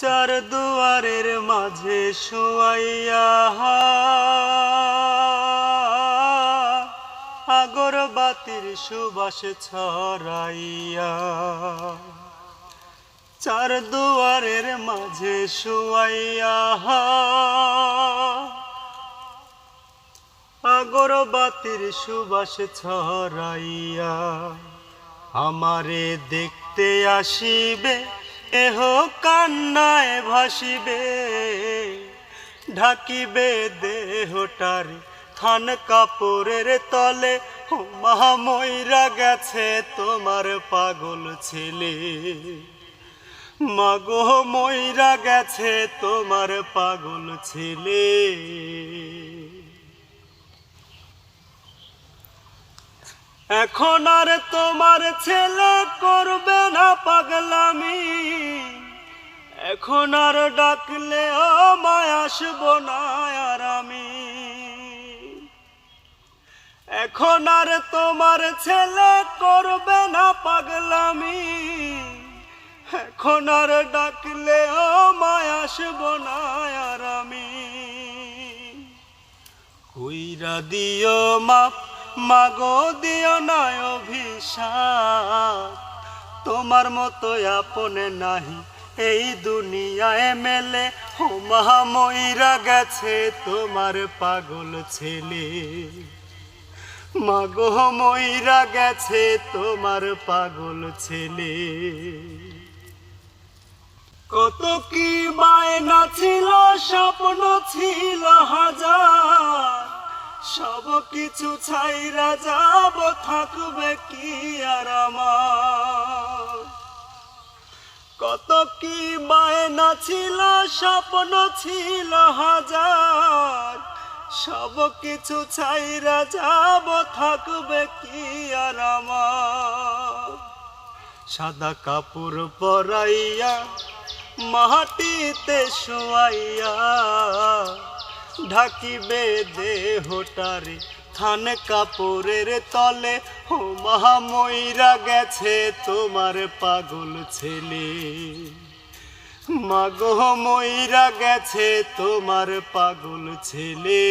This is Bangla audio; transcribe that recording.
চার দুয়ারের মাঝে শুয়াইয়া আগরবাতির সুবাস ছড়াইয়া, চার দুয়ারের মাঝে শুয়াইয়া আগরবাতির সুবাস ছড়াইয়া, আমারে দেখতে আসিবে এহ কান্নায় ভাসিবে, ঢাকিবে দেহটার থান কাপড়ের তলে। ও মা মইরা গেছে তোমার পাগল ছেলে, মাগো মইরা গেছে তোমার পাগল ছেলে। এখন আর তোমার ছেলে করবে না পাগলামি, এখন আর ডাকলে আমায় আসবো না আর আমি। এখন আর তোমার ছেলে করবে না পাগলামি, এখন আর ডাকলে আমায় আসবো না আর আমি। কইরা দিও মাপ মাগো দিও না অভিশাপ, তোমার মতো আপনে নাহি এই দুনিয়ায় মেলে। ও মা মইরা গেছে তোমার পাগল ছেলে, মাগো মইরা গেছে তোমার পাগল ছেলে। কত কি বায়না ছিল, স্বপ্ন ছিল হাজার, সব কিছু ছাইরা যাব, থাকবে কি আর আমার। কত কি বায়না ছিল, স্বপ্ন ছিল হাজার, সব কিছু ছাইরা যাব, থাকবে কি আর আমার। সাদা কাপড় পরাইয়া মাটিতে শোয়াইয়া, ঢাকিবে দেহটারে থান কাপড়ের তলে। ও মা মইরা গেছে তোমার পাগল ছেলে, মাগো মইরা গেছে তোমার পাগল ছেলে।